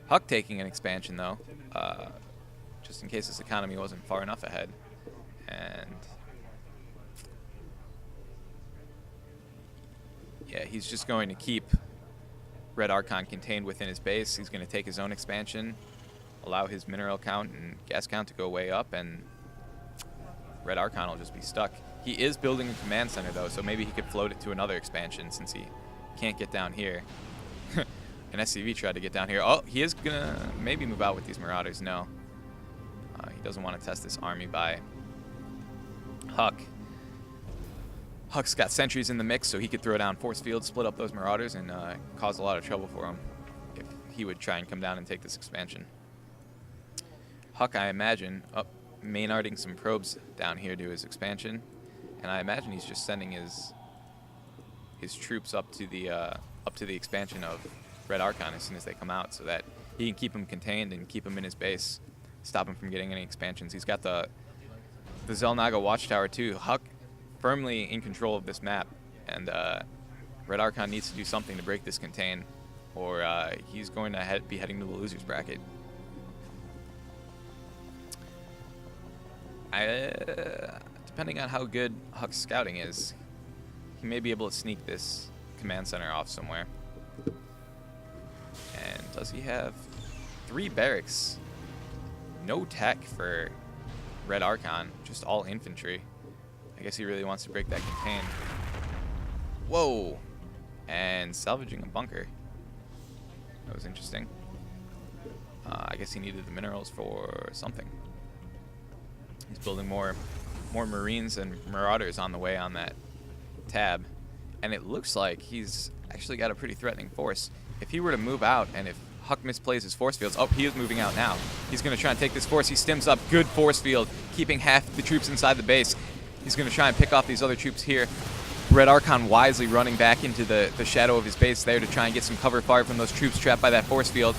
Huck taking an expansion, though, just in case his economy wasn't far enough ahead. And yeah, he's just going to keep RedArchon contained within his base. He's going to take his own expansion, allow his mineral count and gas count to go way up, and RedArchon will just be stuck. He is building a command center, though, so maybe he could float it to another expansion since he can't get down here. An SCV tried to get down here. Oh, he is going to maybe move out with these Marauders. No. He doesn't want to test this army by Huck. Huck's got sentries in the mix, so he could throw down force fields, split up those Marauders, and cause a lot of trouble for him if he would try and come down and take this expansion. Huck, I imagine, Maynarding some probes down here to his expansion, and I imagine he's just sending his troops up to the expansion of RedArchon as soon as they come out, so that he can keep them contained and keep them in his base, stop him from getting any expansions. He's got the Zelnaga Watchtower too. Huck firmly in control of this map, and RedArchon needs to do something to break this contain, or he's going to be heading to the losers bracket. Depending on how good Huck's scouting is, he may be able to sneak this command center off somewhere. And does he have 3 barracks? No tech for RedArchon, just all infantry. I guess he really wants to break that contain. Whoa! And salvaging a bunker. That was interesting. I guess he needed the minerals for something. He's building more Marines and Marauders on the way on that tab. And it looks like he's actually got a pretty threatening force. If he were to move out, and if Huck misplays his force fields, oh, he is moving out now. He's going to try and take this force. He stems up, good force field, keeping half the troops inside the base. He's going to try and pick off these other troops here. RedArchon wisely running back into the shadow of his base there to try and get some cover fire from those troops trapped by that force field.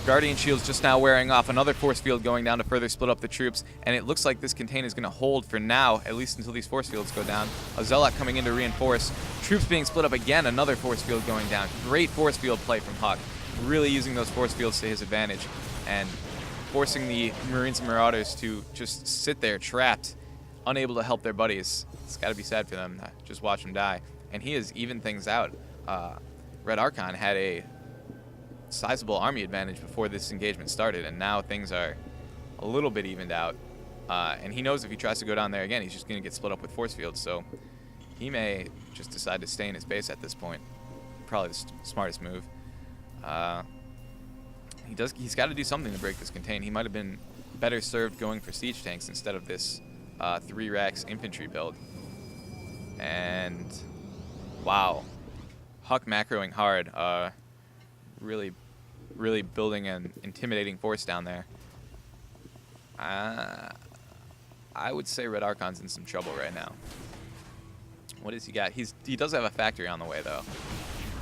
Guardian Shield's just now wearing off. Another force field going down to further split up the troops, and it looks like this contain is going to hold for now, at least until these force fields go down. A Zealot coming in to reinforce. Troops being split up again, another force field going down. Great force field play from Huck, really using those force fields to his advantage, and forcing the Marines and Marauders to just sit there trapped, unable to help their buddies. It's got to be sad for them. Just watch them die. And he has evened things out. RedArchon had a sizable army advantage before this engagement started, and now things are a little bit evened out. And he knows if he tries to go down there again, he's just going to get split up with force fields, so he may just decide to stay in his base at this point. Probably the smartest move. He's got to do something to break this contain. He might have been better served going for siege tanks instead of this 3 racks infantry build. And wow, Huck macroing hard. Really building an intimidating force down there. I would say RedArchon's in some trouble right now. What has he got? He does have a factory on the way, though.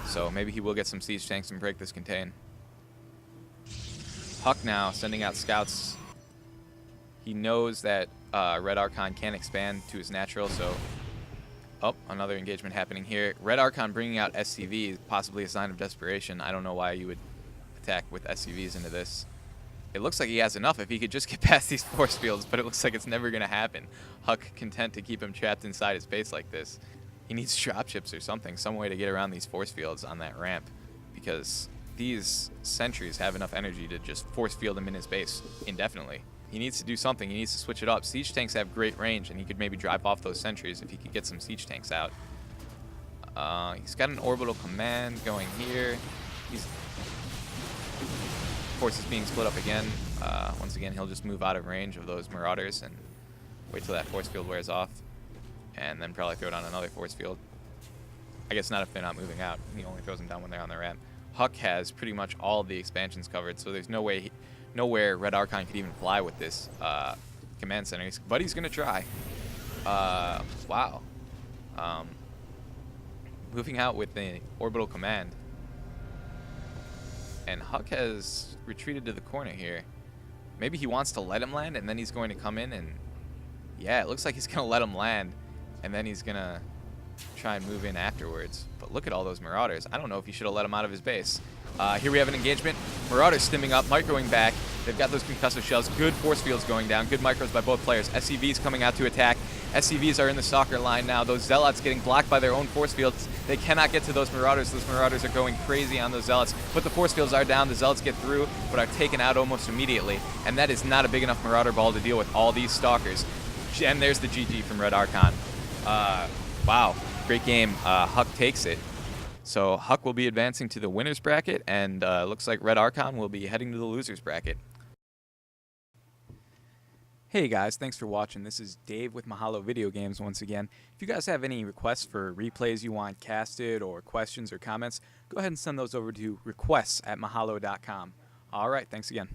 So maybe he will get some siege tanks and break this contain. Huck now sending out scouts. He knows that RedArchon can't expand to his natural, so... Oh, another engagement happening here. RedArchon bringing out SCVs, possibly a sign of desperation. I don't know why you would attack with SCVs into this. It looks like he has enough if he could just get past these force fields, but it looks like it's never going to happen. Huck content to keep him trapped inside his base like this. He needs dropships or something, some way to get around these force fields on that ramp, because these sentries have enough energy to just force field him in his base indefinitely. He needs to do something. He needs to switch it up. Siege tanks have great range, and he could maybe drive off those sentries if he could get some siege tanks out. He's got an orbital command going here. Forces being split up again. Once again, he'll just move out of range of those Marauders and wait till that force field wears off, and then probably throw down another force field. I guess not if they're not moving out. He only throws them down when they're on the ramp. Huck has pretty much all of the expansions covered, so there's nowhere RedArchon could even fly with this command center, but he's going to try. Wow. Moving out with the orbital command. And Huck has retreated to the corner here. Maybe he wants to let him land, and then he's going to come in and... Yeah, it looks like he's going to let him land, and then he's going to try and move in afterwards. But look at all those Marauders. I don't know if he should have let him out of his base. Here we have an engagement. Marauders stimming up, microing back. They've got those concussive shells. Good force fields going down. Good micros by both players. SCVs coming out to attack. SCVs are in the stalker line now. Those Zealots getting blocked by their own force fields. They cannot get to those Marauders. Those Marauders are going crazy on those Zealots. But the force fields are down. The Zealots get through, but are taken out almost immediately. And that is not a big enough Marauder ball to deal with all these Stalkers. And there's the GG from RedArchon. Wow, great game. Huck takes it. So Huck will be advancing to the winner's bracket, and looks like RedArchon will be heading to the loser's bracket. Hey guys, thanks for watching. This is Dave with Mahalo Video Games once again. If you guys have any requests for replays you want casted, or questions or comments, go ahead and send those over to requests@mahalo.com. Alright, thanks again.